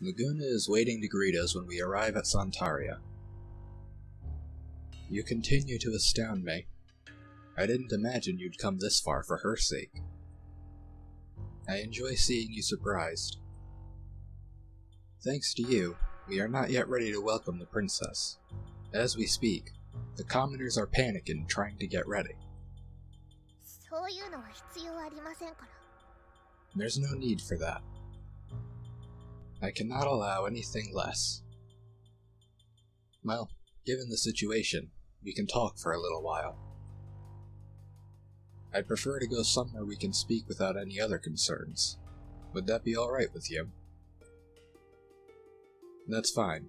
Laguna is waiting to greet us when we arrive at Santaria. You continue to astound me. I didn't imagine you'd come this far for her sake. I enjoy seeing you surprised. Thanks to you, we are not yet ready to welcome the princess. As we speak, the commoners are panicking trying to get ready. There's no need for that. I cannot allow anything less. Well, given the situation, we can talk for a little while. I'd prefer to go somewhere we can speak without any other concerns. Would that be alright with you? That's fine.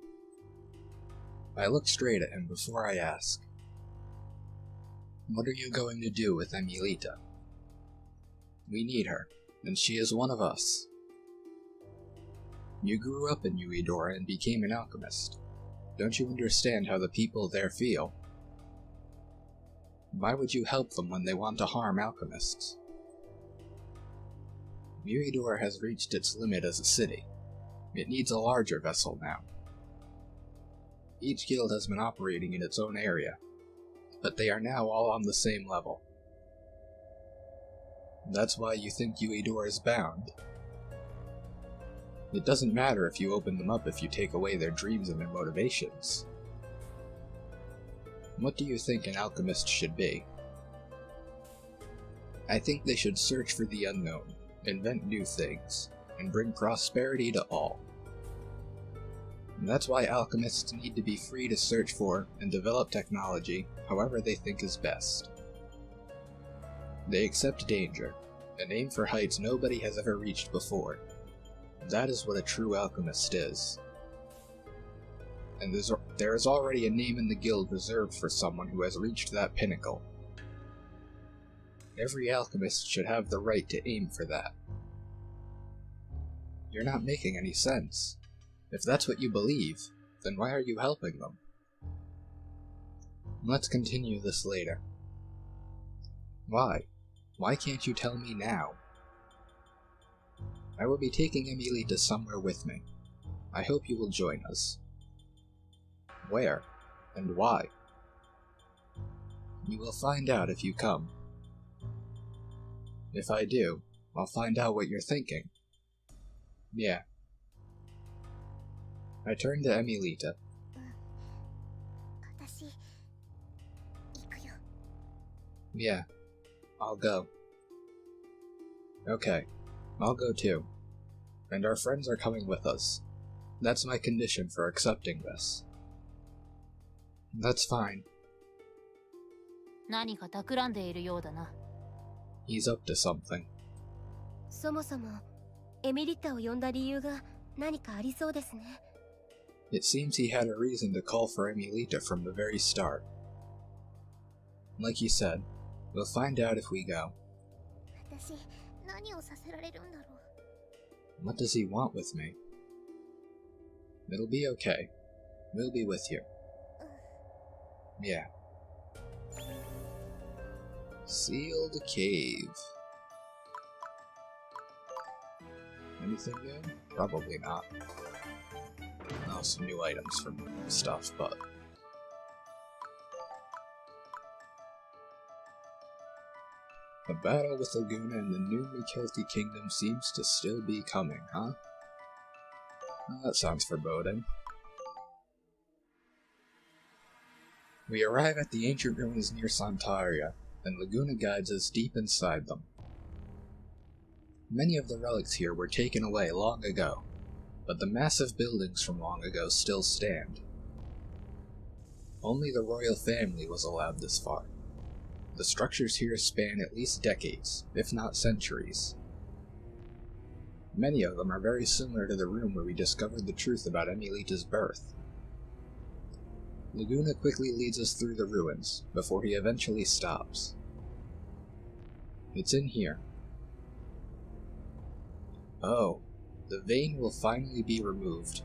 I look straight at him before I ask. What are you going to do with Emelita? We need her, and she is one of us. You grew up in Uedora and became an alchemist. Don't you understand how the people there feel? Why would you help them when they want to harm alchemists? Uedora has reached its limit as a city. It needs a larger vessel now. Each guild has been operating in its own area, but they are now all on the same level. That's why you think Uedora is bound. It doesn't matter if you open them up if you take away their dreams and their motivations. What do you think an alchemist should be? I think they should search for the unknown, invent new things, and bring prosperity to all. And that's why alchemists need to be free to search for and develop technology however they think is best. They accept danger, and aim for heights nobody has ever reached before. That is what a true alchemist is. And there is already a name in the guild reserved for someone who has reached that pinnacle. Every alchemist should have the right to aim for that. You're not making any sense. If that's what you believe, then why are you helping them? Let's continue this later. Why? Why can't you tell me now? I will be taking Emelita somewhere with me. I hope you will join us. Where? And why? You will find out if you come. If I do, I'll find out what you're thinking. Yeah. I turn to Emelita. Yeah, I'll go. Okay, I'll go too. And our friends are coming with us. That's my condition for accepting this. That's fine. He's up to something. そもそもエミリタを呼んだ理由が何かありそうですね。It seems he had a reason to call for Emelita from the very start. Like he said, we'll find out if we go. What does he want with me? It'll be okay. We'll be with you. Yeah. Sealed cave. Anything new? Probably not. Oh, some new items from stuff, but... The battle with Laguna and the new Mikilti Kingdom seems to still be coming, huh? Well, that sounds foreboding. We arrive at the ancient ruins near Santaria, and Laguna guides us deep inside them. Many of the relics here were taken away long ago, but the massive buildings from long ago still stand. Only the royal family was allowed this far. The structures here span at least decades, if not centuries. Many of them are very similar to the room where we discovered the truth about Emelita's birth. Laguna quickly leads us through the ruins, before he eventually stops. It's in here. Oh, the vein will finally be removed.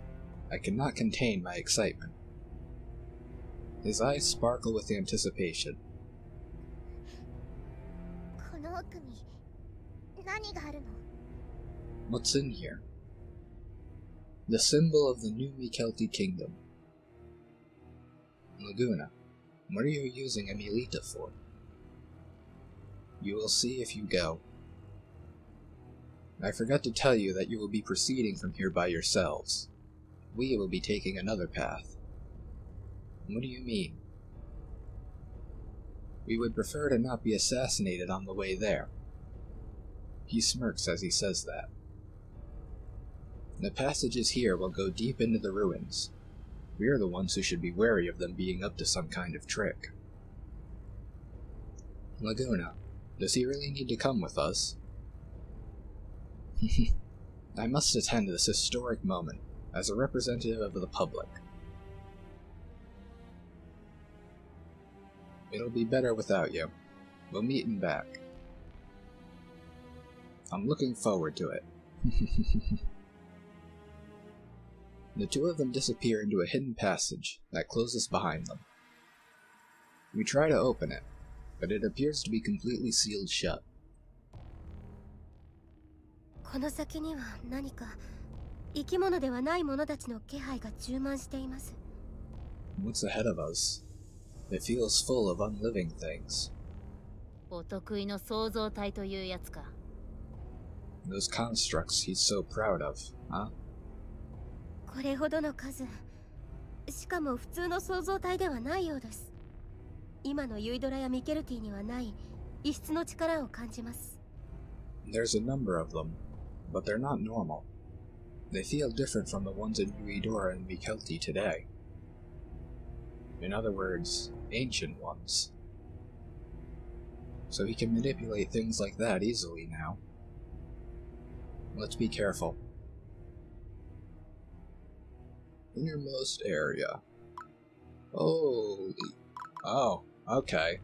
I cannot contain my excitement. His eyes sparkle with anticipation. What's in here? The symbol of the new Mikelti kingdom. Laguna, what are you using Emelita for? You will see if you go. I forgot to tell you that you will be proceeding from here by yourselves. We will be taking another path. What do you mean? We would prefer to not be assassinated on the way there. He smirks as he says that. The passages here will go deep into the ruins. We are the ones who should be wary of them being up to some kind of trick. Laguna, does he really need to come with us? I must attend this historic moment, as a representative of the public. It'll be better without you. We'll meet in back. I'm looking forward to it. The two of them disappear into a hidden passage that closes behind them. We try to open it, but it appears to be completely sealed shut. この先には何か生き物ではない者たちの気配が充満しています。 What's ahead of us? It feels full of unliving things. お得意の創造体というやつか。 Those constructs he's so proud of, huh? これほどの数、しかも普通の創造体ではないようです。今のユイドラやミケルティにはない異質の力を感じます。 There's a number of them, but they're not normal. They feel different from the ones in Eudora and Mikelti today. In other words, ancient ones. So he can manipulate things like that easily now. Let's be careful. Innermost area. Holy... Oh, okay.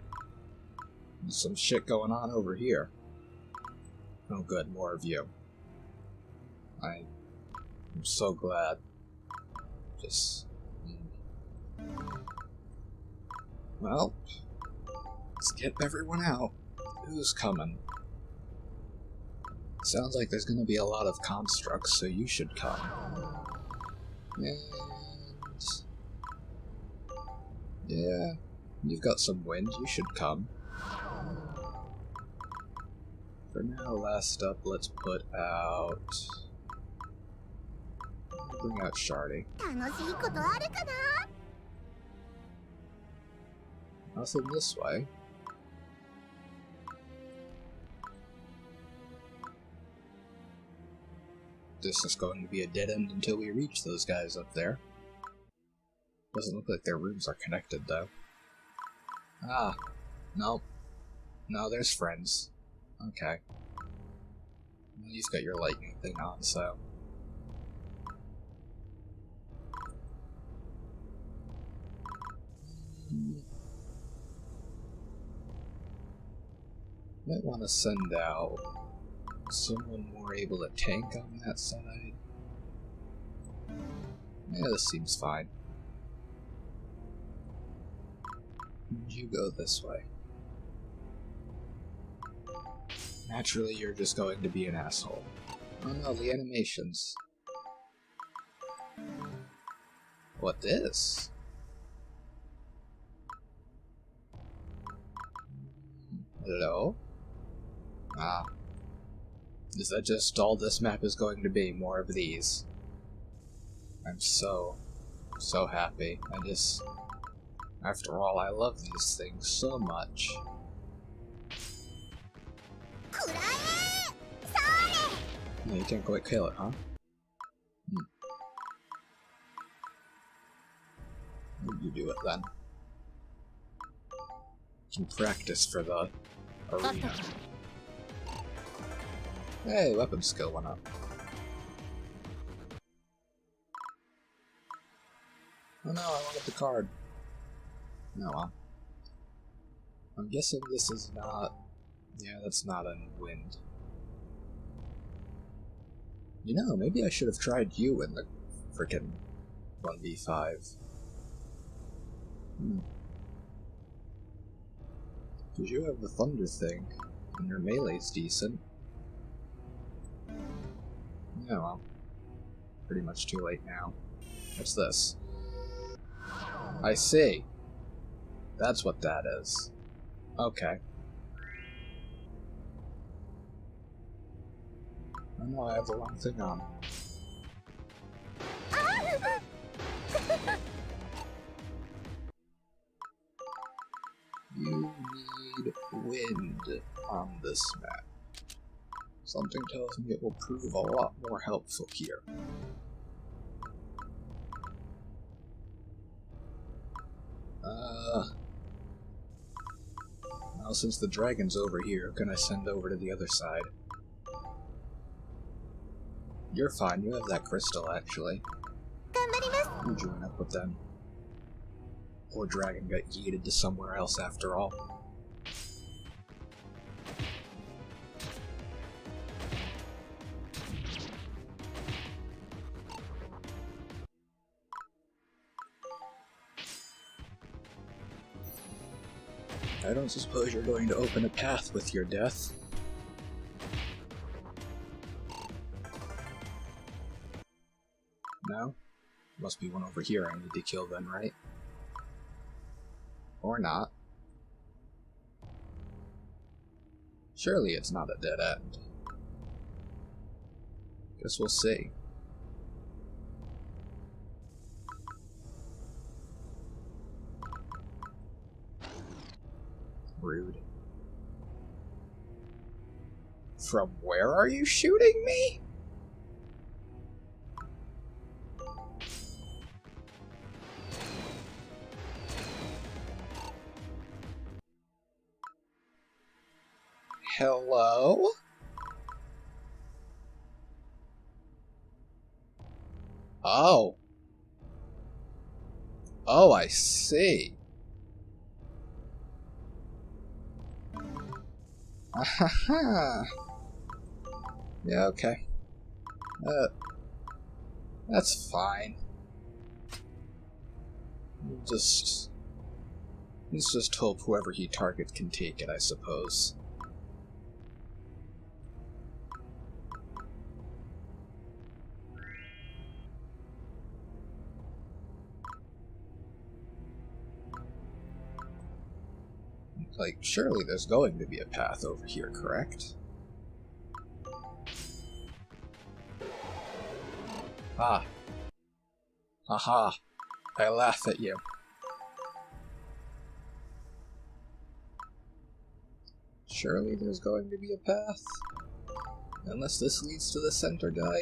There's some shit going on over here. Oh good, more of you. I'm so glad. Just... Well, let's get everyone out. Who's coming? Sounds like there's gonna be a lot of constructs, so you should come. And... yeah, you've got some wind, you should come. For now, last up, let's put out... bring out Shardy. Nothing this way. This is going to be a dead end until we reach those guys up there. Doesn't look like their rooms are connected, though. Ah, nope. No, there's friends. Okay. Well, you've got your lightning thing on, so... Might want to send out someone more able to tank on that side. Yeah, this seems fine. You go this way. Naturally, you're just going to be an asshole. Oh no, the animations. What this? Hello? Ah. Is that just all this map is going to be? More of these. I'm so happy. After all, I love these things so much. No, you can't quite kill it, huh? You do it then. You can practice for the arena. Hey, weapon skill went up. Oh no, I wanted the card. Oh well. I'm guessing this is not... yeah, that's not a wind. You know, maybe I should have tried you in the frickin' 1v5. Because you have the thunder thing, and your melee's decent. Yeah, well. pretty much too late now. What's this? I see. That's what that is. Okay. Oh no, I have the wrong thing on. You need wind on this map. Something tells me it will prove a lot more helpful here. Well, since the dragon's over here, can I send over to the other side? You're fine, you have that crystal, actually. You join up with them. Poor dragon got yeeted to somewhere else after all. I don't suppose you're going to open a path with your death. No? Must be one over here I need to kill then, right? Or not. Surely it's not a dead end. Guess we'll see. Rude. From where are you shooting me? Hello? Oh. Oh, I see. Ahaha. Yeah, okay. That's fine. Let's just hope whoever he targets can take it, I suppose. Like, surely there's going to be a path over here, correct? Ah. Aha. I laugh at you. Surely there's going to be a path? Unless this leads to the center guy?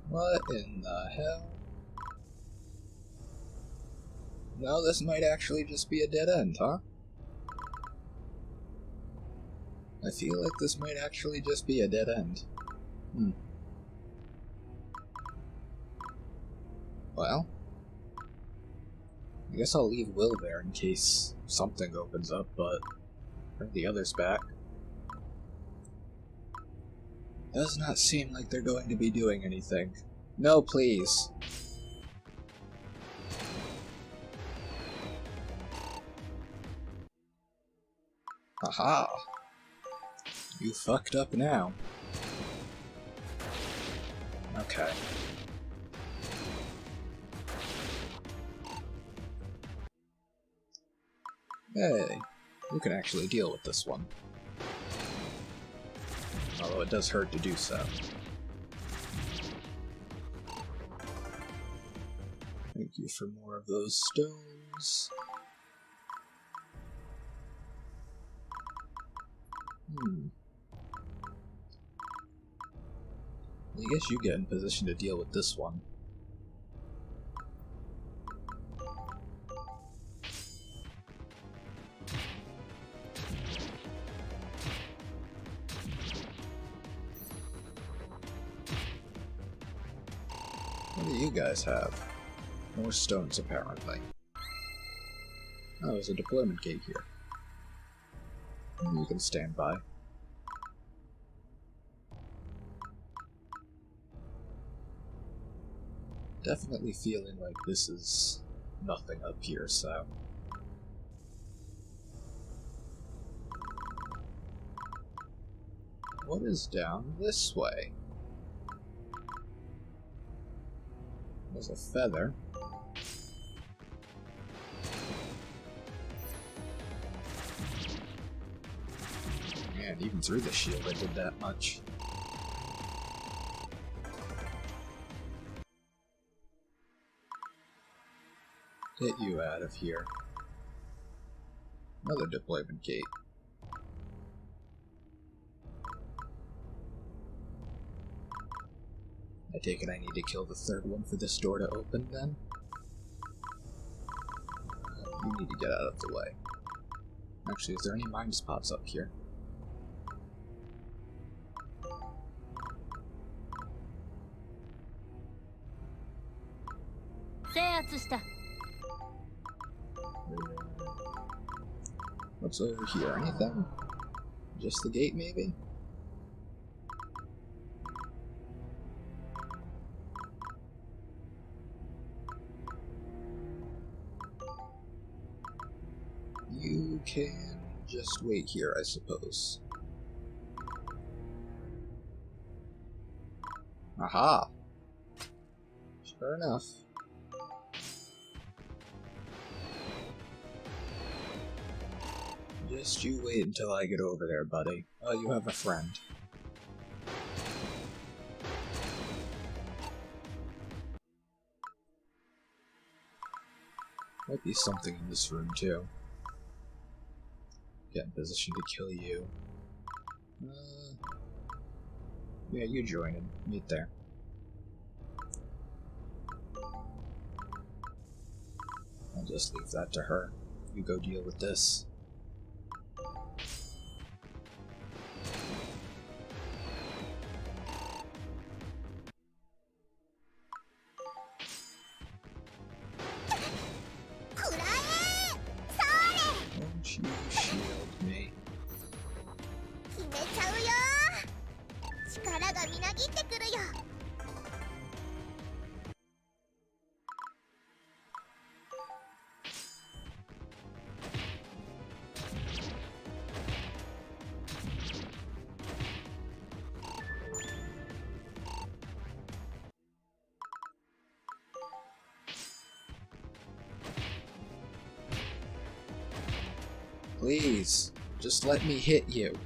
What in the hell? No, this might actually just be a dead end, huh? I feel like this might actually just be a dead end. Well, I guess I'll leave Will there in case something opens up, but bring the others back. Does not seem like they're going to be doing anything. No, please. Haha. You fucked up now. Okay. Hey, you can actually deal with this one. Although it does hurt to do so. Thank you for more of those stones. I guess you get in position to deal with this one. What do you guys have? More stones, apparently. Oh, there's a deployment gate here. You can stand by. Definitely feeling like this is nothing up here, so... What is down this way? There's a feather. Man, even through the shield I did that much. Get you out of here. Another deployment gate. I take it I need to kill the third one for this door to open, then? You need to get out of the way. Actually, is there any mind spots up here? What's over here? Anything? Just the gate, maybe? You can just wait here, I suppose. Aha! Sure enough. Just you wait until I get over there, buddy. Oh, you have a friend. Might be something in this room, too. Get in position to kill you. Yeah, you join him. Meet there. I'll just leave that to her. You go deal with this. Don't you shield me. Please, just let me hit you.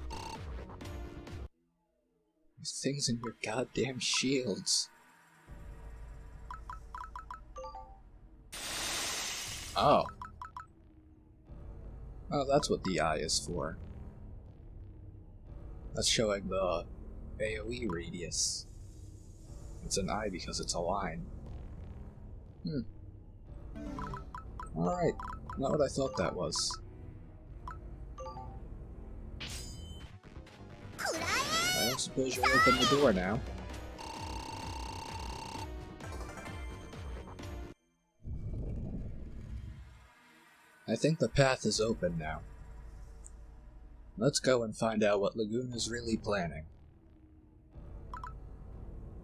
These things in your goddamn shields. Oh. Oh, that's what the eye is for. That's showing the AoE radius. It's an eye because it's a line. Alright, not what I thought that was. I don't suppose you'll open the door now. I think the path is open now. Let's go and find out what Laguna's really planning.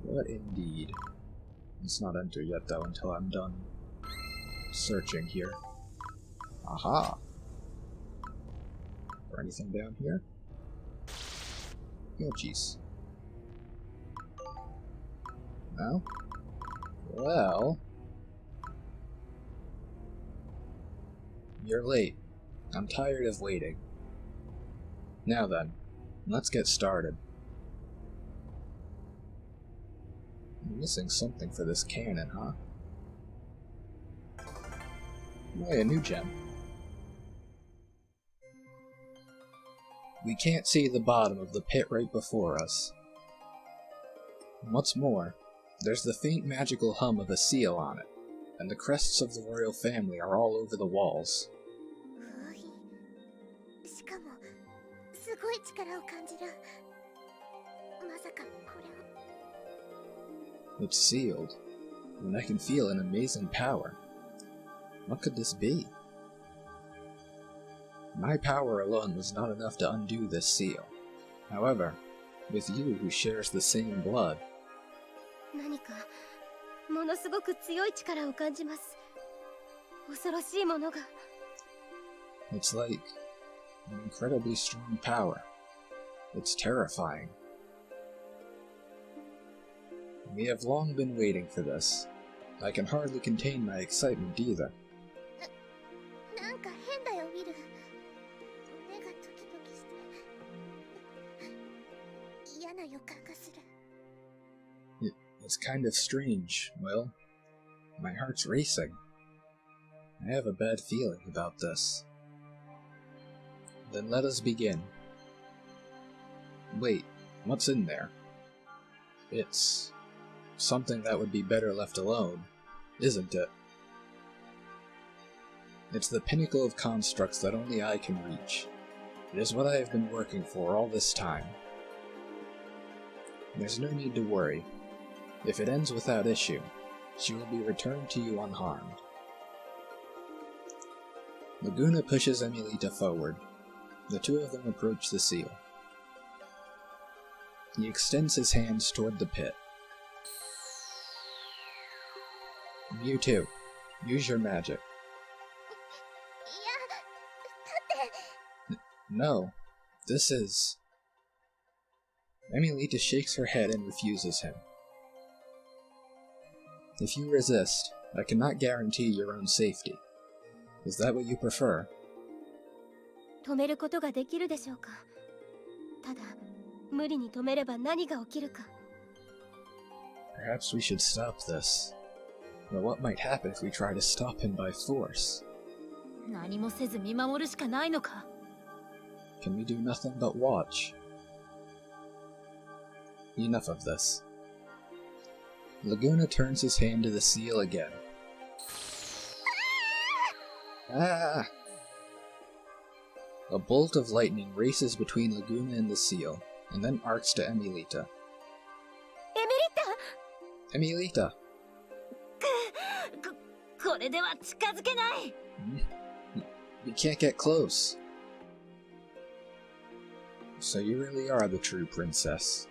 What indeed? Let's not enter yet though until I'm done searching here. Aha! Or anything down here? Oh jeez. No? Well... You're late. I'm tired of waiting. Now then, let's get started. I'm missing something for this cannon, huh? Oh, a new gem. We can't see the bottom of the pit right before us. And what's more, there's the faint magical hum of a seal on it, and the crests of the royal family are all over the walls. It's sealed, and I can feel an amazing power. What could this be? My power alone was not enough to undo this seal. However, with you who shares the same blood... It's like an incredibly strong power. It's terrifying. We have long been waiting for this. I can hardly contain my excitement either. なんか変だよ、ウィル。目がドキドキして。嫌な予感がする。It's kind of strange, Will. My heart's racing. I have a bad feeling about this. Then let us begin. Wait, what's in there? It's something that would be better left alone, isn't it? It's the pinnacle of constructs that only I can reach. It is what I have been working for all this time. There's no need to worry. If it ends without issue, she will be returned to you unharmed. Laguna pushes Emelita forward. The two of them approach the seal. He extends his hands toward the pit. You too. Use your magic. No. This is... Emelita shakes her head and refuses him. If you resist, I cannot guarantee your own safety. Is that what you prefer? 止めることができるでしょうか。ただ、無理に止めれば何が起きるか。Perhaps we should stop this. But what might happen if we try to stop him by force? 何もせず見守るしかないのか。Can we do nothing but watch? Enough of this. Laguna turns his hand to the seal again. Ah! A bolt of lightning races between Laguna and the seal, and then arcs to Emelita. Emelita! これでは近づけない。You can't get close. So you really are the true princess.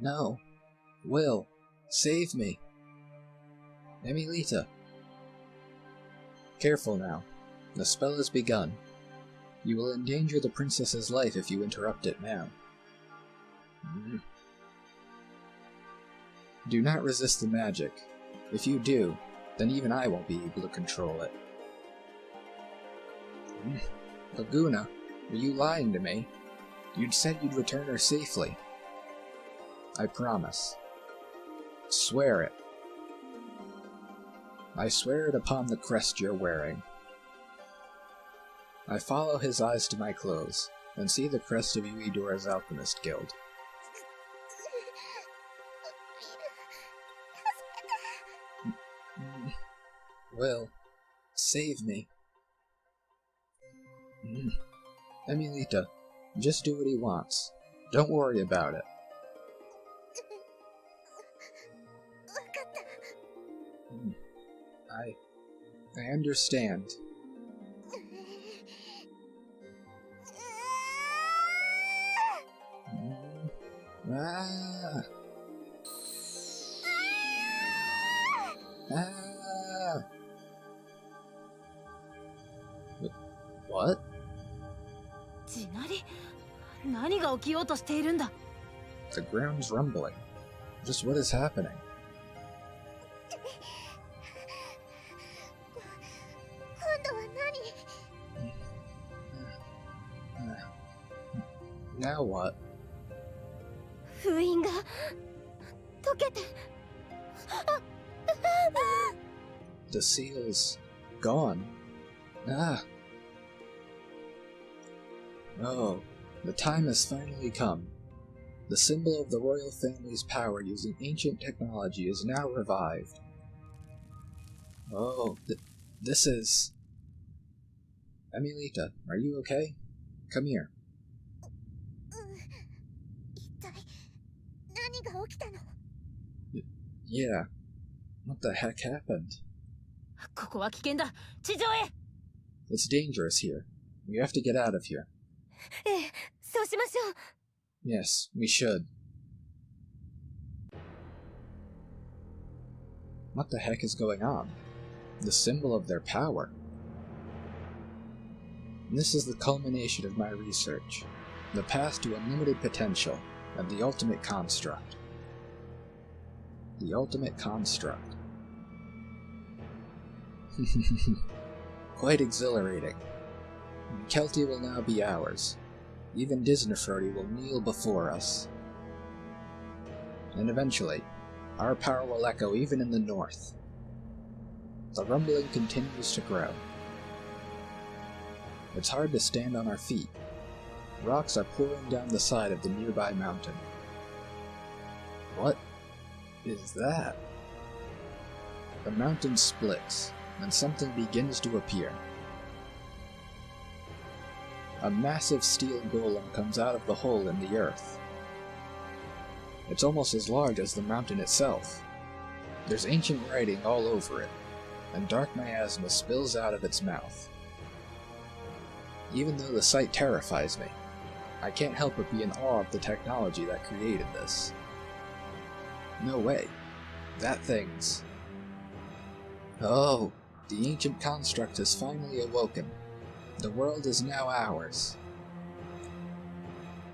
No. Will, save me. Emelita. Careful now. The spell has begun. You will endanger the princess's life if you interrupt it now. Do not resist the magic. If you do, then even I won't be able to control it. Laguna, were you lying to me? You'd said you'd return her safely. I promise. Swear it. I swear it upon the crest you're wearing. I follow his eyes to my clothes, and see the crest of Yuidora's Alchemist Guild. Will, save me. Emelita, just do what he wants. Don't worry about it. I understand. Ah! Ah! What? 地鳴り？何が起きようとしているんだ？ The ground's rumbling. Just what is happening? Now what? 封印が解けて。The seal's gone. Ah. Oh, the time has finally come. The symbol of the royal family's power using ancient technology is now revived. Oh, this is... Emelita, are you okay? Come here. 一体何が起きたの？ Yeah. What the heck happened? ここは危険だ。地上へ。It's dangerous here. We have to get out of here. ええ、そうしましょう。Yes, we should. What the heck is going on? The symbol of their power. This is the culmination of my research, the path to unlimited potential, and the ultimate construct. The ultimate construct. Quite exhilarating. Kelty will now be ours. Even Disneyfrody will kneel before us. And eventually, our power will echo even in the north. The rumbling continues to grow. It's hard to stand on our feet. Rocks are pouring down the side of the nearby mountain. What is that? The mountain splits, and something begins to appear. A massive steel golem comes out of the hole in the earth. It's almost as large as the mountain itself. There's ancient writing all over it, and dark miasma spills out of its mouth. Even though the sight terrifies me, I can't help but be in awe of the technology that created this. No way. That thing's... Oh, the ancient construct has finally awoken. The world is now ours.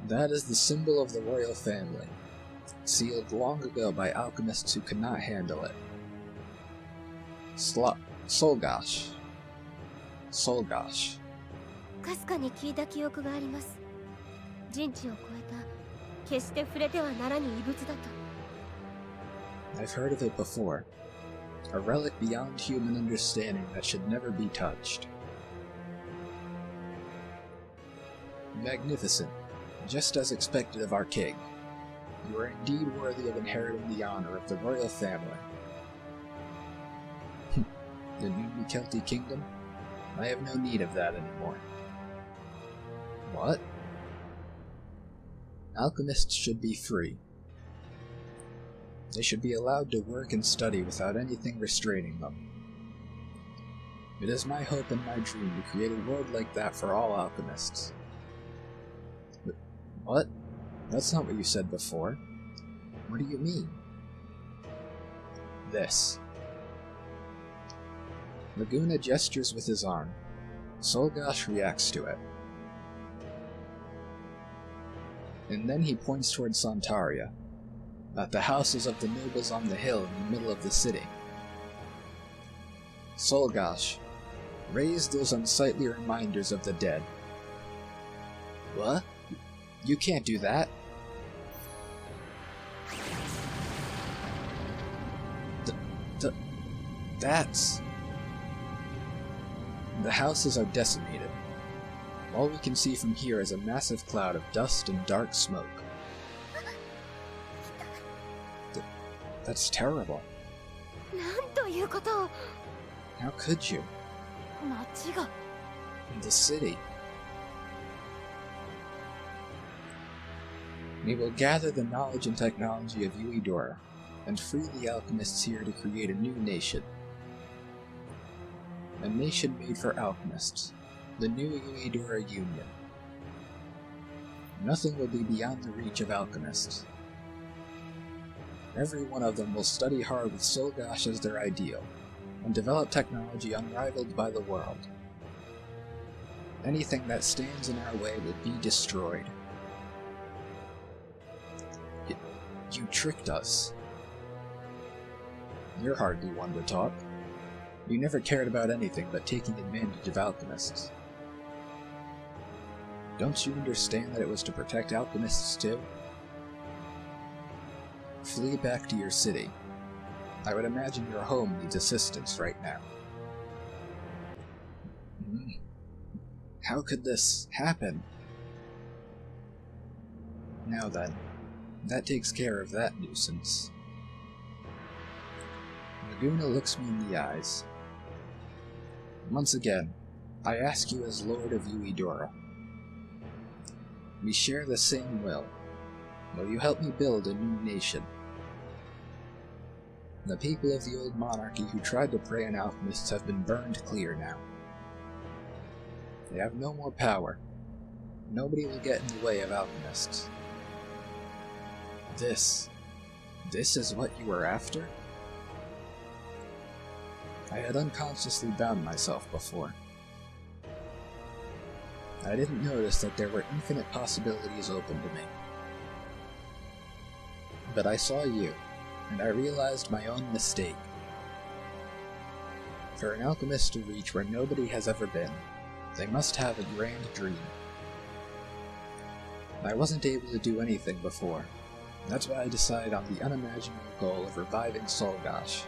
That is the symbol of the royal family, sealed long ago by alchemists who could not handle it. Solgash. Solgash. かすかに聞いた記憶があります。人知を超えた、決して触れてはならぬ異物だと。I've heard of it before. A relic beyond human understanding that should never be touched. Magnificent, just as expected of our king. You are indeed worthy of inheriting the honor of the royal family. The new Kelty kingdom? I have no need of that anymore. What? Alchemists should be free. They should be allowed to work and study without anything restraining them. It is my hope and my dream to create a world like that for all alchemists. But what? That's not what you said before. What do you mean? This. Laguna gestures with his arm. Solgash reacts to it. And then he points toward Santaria, at the houses of the nobles on the hill in the middle of the city. Solgash, raise those unsightly reminders of the dead. What? You can't do that. That's... The houses are decimated. All we can see from here is a massive cloud of dust and dark smoke. That's terrible. なんということを。 How could you? 町が。 The city. We will gather the knowledge and technology of Uedora, and free the alchemists here to create a new nation. A nation made for alchemists. The new Uedora Union. Nothing will be beyond the reach of alchemists. Every one of them will study hard with Solgash as their ideal, and develop technology unrivaled by the world. Anything that stands in our way will be destroyed. You tricked us. You're hardly one to talk. You never cared about anything but taking advantage of alchemists. Don't you understand that it was to protect alchemists too? Flee back to your city. I would imagine your home needs assistance right now. How could this happen? Now then, that takes care of that nuisance. Laguna looks me in the eyes. Once again, I ask you as Lord of Uedora. We share the same will. Will you help me build a new nation? The people of the old monarchy who tried to prey on alchemists have been burned clear now. They have no more power. Nobody will get in the way of alchemists. This is what you were after? I had unconsciously bound myself before. I didn't notice that there were infinite possibilities open to me. But I saw you, and I realized my own mistake. For an alchemist to reach where nobody has ever been, they must have a grand dream. I wasn't able to do anything before. That's why I decided on the unimaginable goal of reviving Solgash.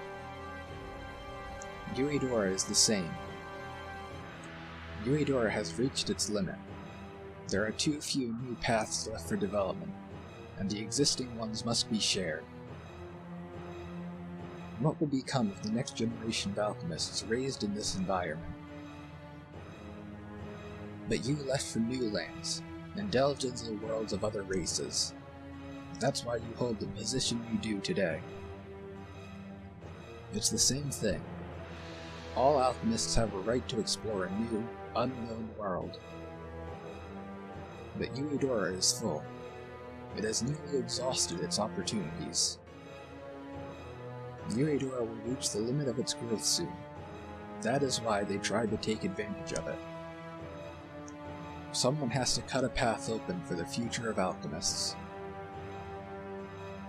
Yuidora is the same. Yuidora has reached its limit. There are too few new paths left for development, and the existing ones must be shared. What will become of the next generation of alchemists raised in this environment? But you left for new lands, and delved into the worlds of other races. That's why you hold the position you do today. It's the same thing. All alchemists have a right to explore a new, unknown world. But Yuidora is full. It has nearly exhausted its opportunities. Yuidora will reach the limit of its growth soon. That is why they tried to take advantage of it. Someone has to cut a path open for the future of alchemists.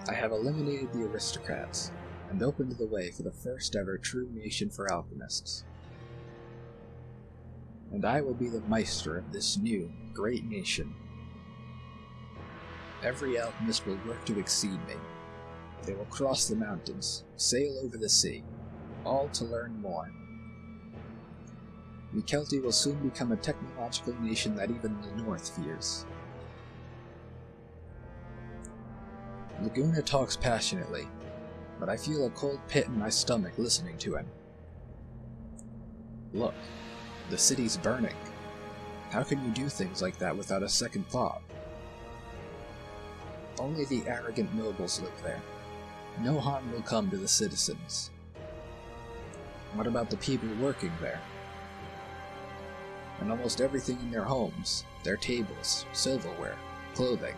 I have eliminated the aristocrats, and opened the way for the first ever true nation for alchemists. And I will be the Meister of this new, great nation. Every alchemist will work to exceed me. They will cross the mountains, sail over the sea, all to learn more. Mikelti will soon become a technological nation that even the North fears. Laguna talks passionately, but I feel a cold pit in my stomach listening to him. Look, the city's burning. How can you do things like that without a second thought? Only the arrogant nobles live there. No harm will come to the citizens. What about the people working there? And almost everything in their homes, their tables, silverware, clothing,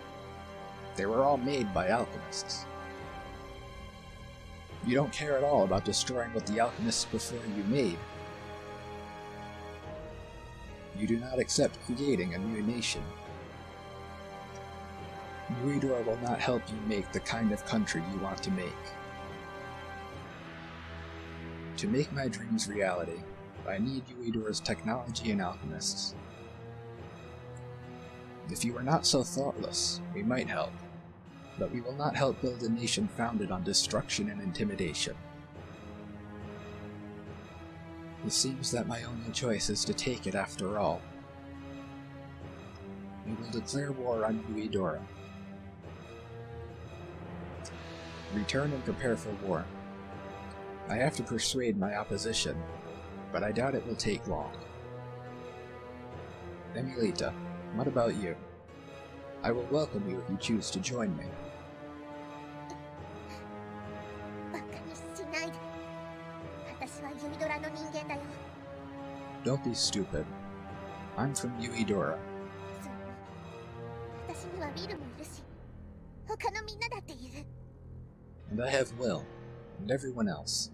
they were all made by alchemists. You don't care at all about destroying what the alchemists before you made. You do not accept creating a new nation. Yuidora will not help you make the kind of country you want to make. To make my dreams reality, I need Yuidora's technology and alchemists. If you were not so thoughtless, we might help, but we will not help build a nation founded on destruction and intimidation. It seems that my only choice is to take it after all. We will declare war on Yuidora. Return and prepare for war. I have to persuade my opposition, but I doubt it will take long. Emelita, what about you? I will welcome you if you choose to join me. Don't be stupid. I'm from Yuidora. And I have Will, and everyone else.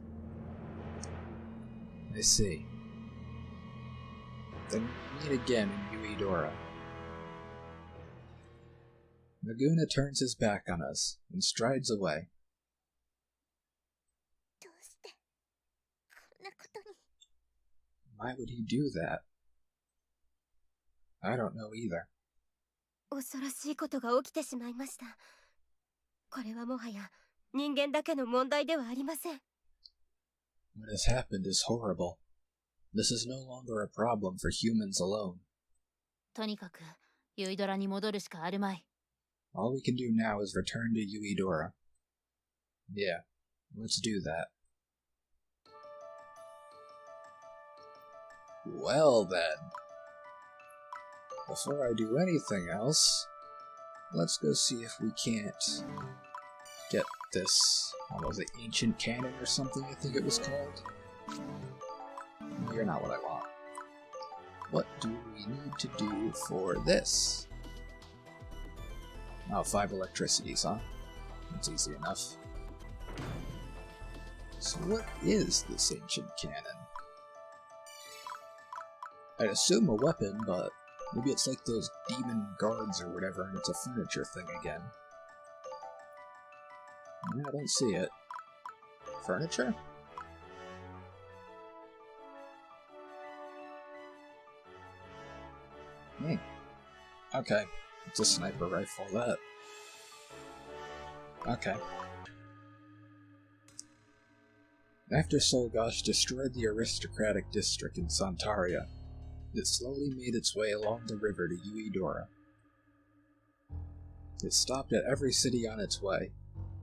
I see. Then we'll meet again in Yuidora. Laguna turns his back on us and strides away. Why would he do that? I don't know either. 恐ろしいことが起きてしまいました。これはもはや人間だけの問題ではありません。What has happened is horrible. This is no longer a problem for humans alone. とにかくユイドラに戻るしかあるまい。All we can do now is return to Yuidora. Yeah, let's do that. Well then, before I do anything else, let's go see if we can't get this, what was it, ancient cannon or something I think it was called? You're not what I want. What do we need to do for this? Oh, 5 electricities, huh? That's easy enough. So what is this ancient cannon? I'd assume a weapon, but Maybe it's like those demon guards or whatever, and it's a furniture thing again. Yeah, I don't see it. Furniture? Okay. It's a sniper rifle, that. Okay. After Solgosh destroyed the aristocratic district in Santaria, it slowly made its way along the river to Uedora. It stopped at every city on its way,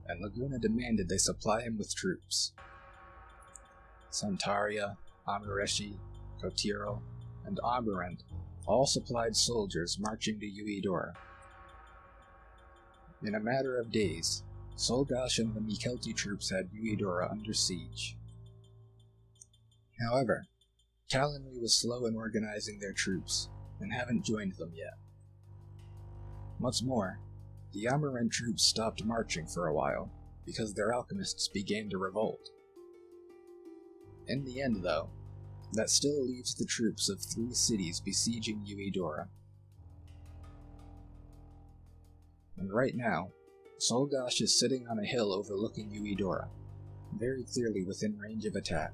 and Laguna demanded they supply him with troops. Santaria, Amareshi, Kotiro, and Amarant all supplied soldiers marching to Uedora. In a matter of days, Solgosh and the Mikelti troops had Uedora under siege. However, Calanri was slow in organizing their troops, and haven't joined them yet. What's more, the Amarant troops stopped marching for a while, because their alchemists began to revolt. In the end, though, that still leaves the troops of 3 cities besieging Uedora. And right now, Solgosh is sitting on a hill overlooking Uedora, very clearly within range of attack.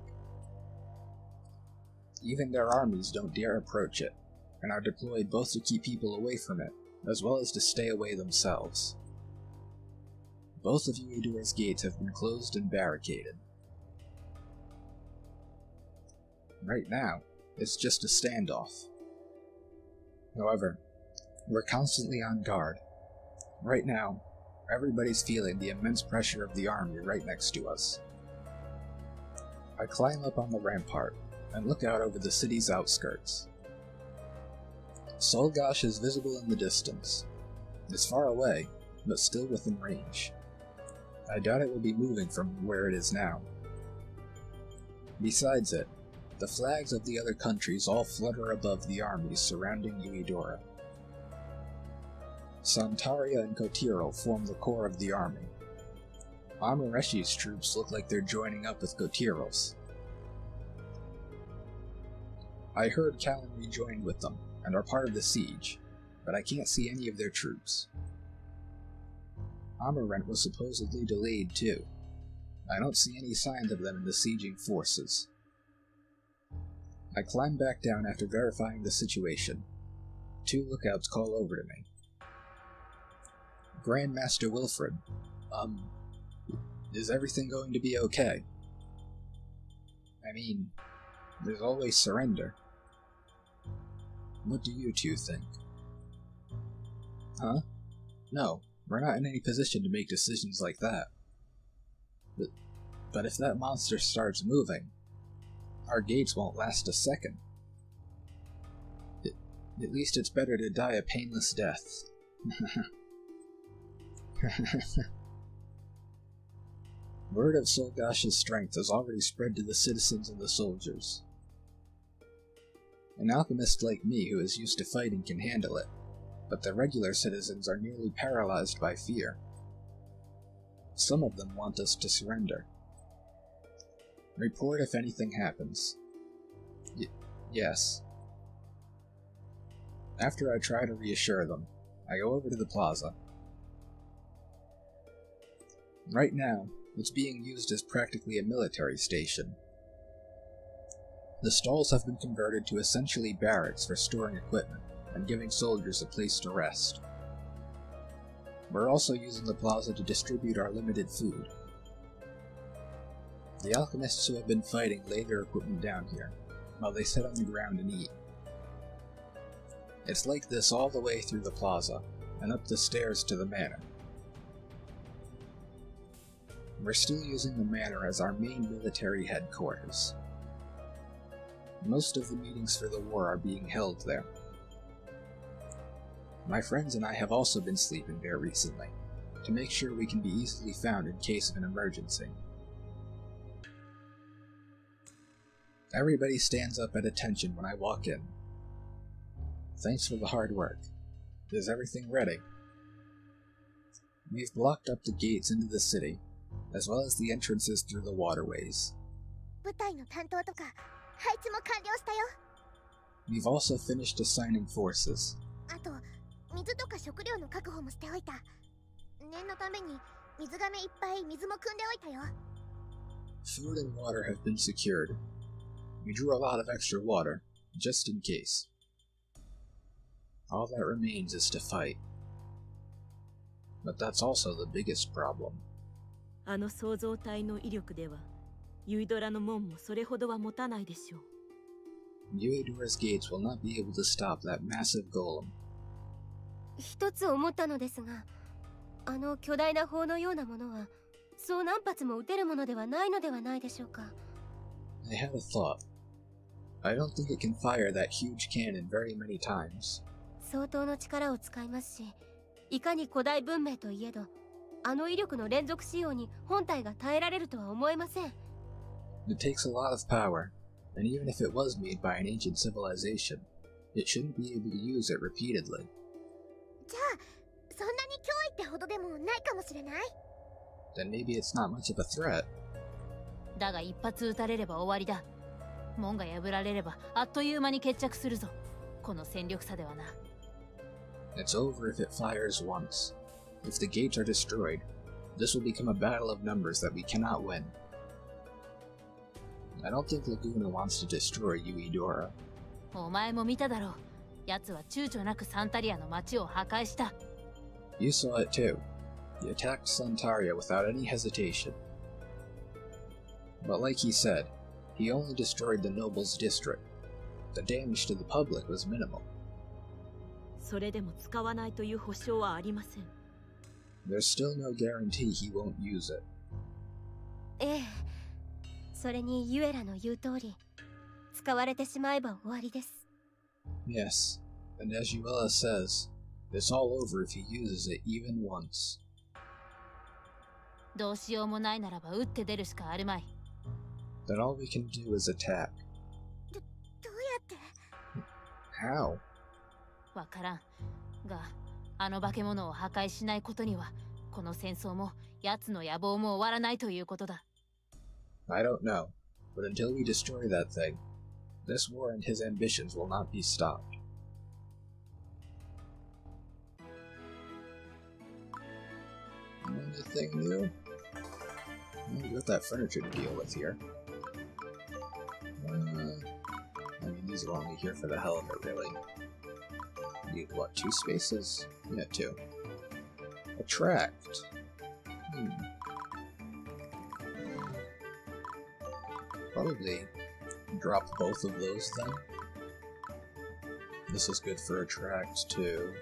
Even their armies don't dare approach it, and are deployed both to keep people away from it, as well as to stay away themselves. Both of Uedora's gates have been closed and barricaded. Right now, it's just a standoff. However, we're constantly on guard. Right now, everybody's feeling the immense pressure of the army right next to us. I climb up on the rampart and look out over the city's outskirts. Solgosh is visible in the distance. It's far away, but still within range. I doubt it will be moving from where it is now. Besides it, the flags of the other countries all flutter above the armies surrounding Uedora. Santaria and Kotiro form the core of the army. Amareshi's troops look like they're joining up with Kotiro's. I heard Calanri joined with them, and are part of the siege, but I can't see any of their troops. Amarant was supposedly delayed too. I don't see any signs of them in the sieging forces. I climb back down after verifying the situation. 2 lookouts call over to me. Grandmaster Wilfred, is everything going to be okay? I mean, there's always surrender. What do you 2 think? Huh? No, we're not in any position to make decisions like that. But if that monster starts moving, our gates won't last a second. At least it's better to die a painless death. Word of Solgosh's strength has already spread to the citizens and the soldiers. An alchemist like me who is used to fighting can handle it, but the regular citizens are nearly paralyzed by fear. Some of them want us to surrender. Report if anything happens. Yes. After I try to reassure them, I go over to the plaza. Right now, it's being used as practically a military station. The stalls have been converted to essentially barracks for storing equipment and giving soldiers a place to rest. We're also using the plaza to distribute our limited food. The alchemists who have been fighting lay their equipment down here, while they sit on the ground and eat. It's like this all the way through the plaza, and up the stairs to the manor. We're still using the manor as our main military headquarters. Most of the meetings for the war are being held there. My friends and I have also been sleeping there recently, to make sure we can be easily found in case of an emergency. Everybody stands up at attention when I walk in. Thanks for the hard work. Is everything ready? We've blocked up the gates into the city, as well as the entrances through the waterways. We've also finished assigning forces. あと水とか食料の確保もしておいた。念のために水がめいっぱい水も汲んでおいたよ。 Food and water have been secured. We drew a lot of extra water, just in case. All that remains is to fight. But that's also the biggest problem. あの創造体の威力ではユイドラの門もそれほどは持たないでしょう。 Uedora's gates will not be able to stop that massive golem. 一つ思ったのですが、あの巨大な砲のようなものはそう何発も撃てるものではないのではないでしょうか。 I had a thought. I don't think it can fire that huge cannon very many times. 相当の力を使いますし、いかに古代文明といえど、あの威力の連続使用に本体が耐えられるとは思えません。 It takes a lot of power, and even if it was made by an ancient civilization, it shouldn't be able to use it repeatedly. じゃあ、そんなに脅威ってほどでもないかもしれない。 Then maybe it's not much of a threat. だが一発撃たれれば終わりだ。門が破られればあっという間に決着するぞ。この戦力差ではな。 It's over if it fires once. If the gates are destroyed, this will become a battle of numbers that we cannot win. I don't think Laguna wants to destroy Uedora. お前も見ただろう。奴は躊躇なくサンタリアの町を破壊した。 You saw it too. He attacked Santaria without any hesitation. But like he said, he only destroyed the nobles' district. The damage to the public was minimal. それでも使わないという保証はありません。 There's still no guarantee he won't use it. ええ、それにユエラの言う通り、使われてしまえば終わりです。 Yes, and as Yuella says, it's all over if he uses it even once. どうしようもないならば撃って出るしかあるまい。 Then all we can do is attack. どうやって？ How? わからん。が、あの化け物を破壊しないことには、この戦争も奴の野望も終わらないということだ。 I don't know, but until we destroy that thing, this war and his ambitions will not be stopped. Anything new? We got that furniture to deal with here. I mean, these are only here for the hell of it, really. Need, what, 2 spaces? Yeah, 2. Attract. Probably drop both of those then. This is good for attract too.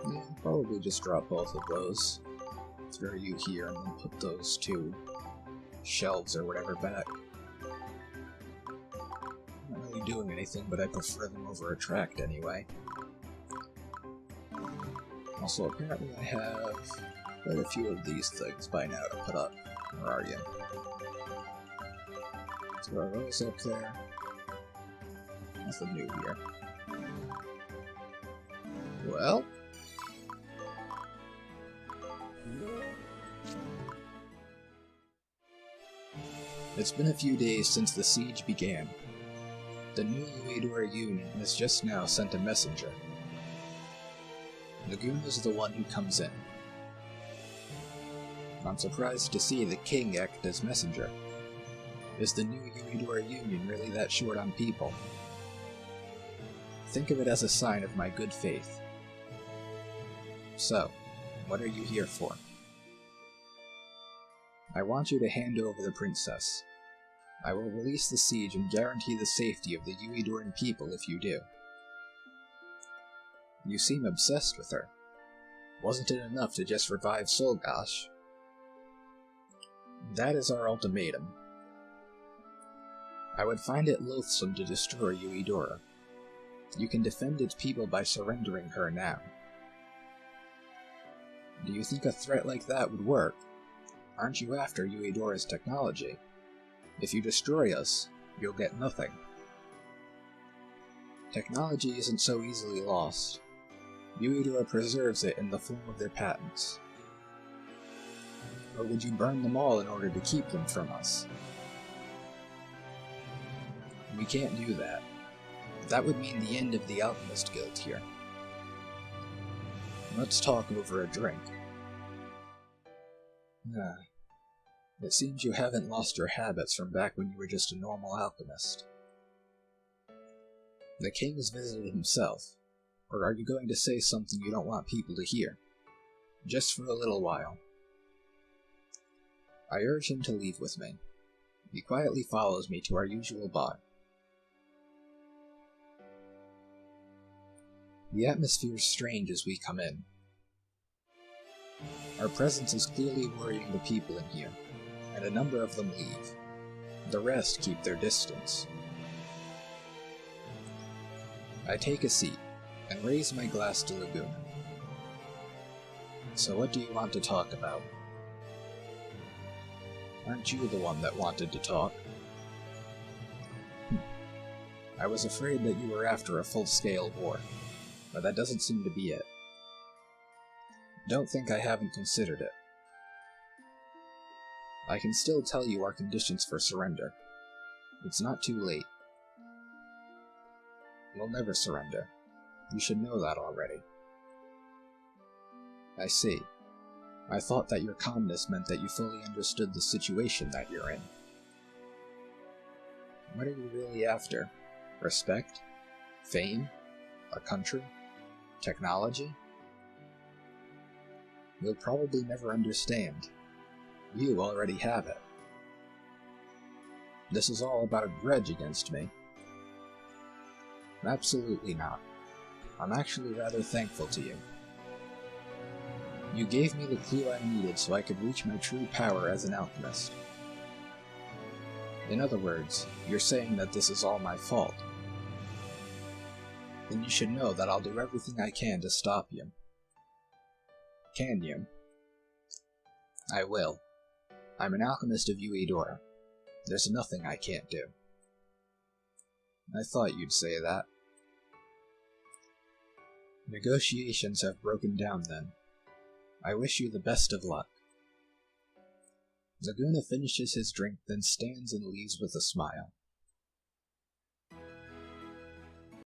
Yeah, probably just drop both of those. Throw you here and then put those 2 shelves or whatever back. Not really doing anything, but I prefer them over attract anyway. Also, apparently I have quite a few of these things by now to put up. Where are you? Throw those up there. Nothing new here. Well... It's been a few days since the siege began. The new Uedora Union has just now sent a messenger. Laguna's the one who comes in. I'm surprised to see the king act as messenger. Is the new Uedora Union really that short on people? Think of it as a sign of my good faith. So, what are you here for? I want you to hand over the princess. I will release the siege and guarantee the safety of the Uedoran people if you do. You seem obsessed with her. Wasn't it enough to just revive Solgash? That is our ultimatum. I would find it loathsome to destroy Uedora. You can defend its people by surrendering her now. Do you think a threat like that would work? Aren't you after Uedora's technology? If you destroy us, you'll get nothing. Technology isn't so easily lost. Uedora preserves it in the form of their patents. Or would you burn them all in order to keep them from us? We can't do that. That would mean the end of the Alchemist Guild here. Let's talk over a drink. It seems you haven't lost your habits from back when you were just a normal alchemist. The king has visited himself, or are you going to say something you don't want people to hear? Just for a little while. I urge him to leave with me. He quietly follows me to our usual bar. The atmosphere is strange as we come in. Our presence is clearly worrying the people in here, and a number of them leave. The rest keep their distance. I take a seat, and raise my glass to Laguna. So what do you want to talk about? Aren't you the one that wanted to talk? I was afraid that you were after a full-scale war, but that doesn't seem to be it. Don't think I haven't considered it. I can still tell you our conditions for surrender. It's not too late. We'll never surrender. You should know that already. I see. I thought that your calmness meant that you fully understood the situation that you're in. What are you really after? Respect? Fame? A country? Technology? You'll probably never understand. You already have it. This is all about a grudge against me. Absolutely not. I'm actually rather thankful to you. You gave me the clue I needed so I could reach my true power as an alchemist. In other words, you're saying that this is all my fault. Then you should know that I'll do everything I can to stop you. Can you? I will. I'm an alchemist of Uedora. There's nothing I can't do. I thought you'd say that. Negotiations have broken down then. I wish you the best of luck. Laguna finishes his drink, then stands and leaves with a smile.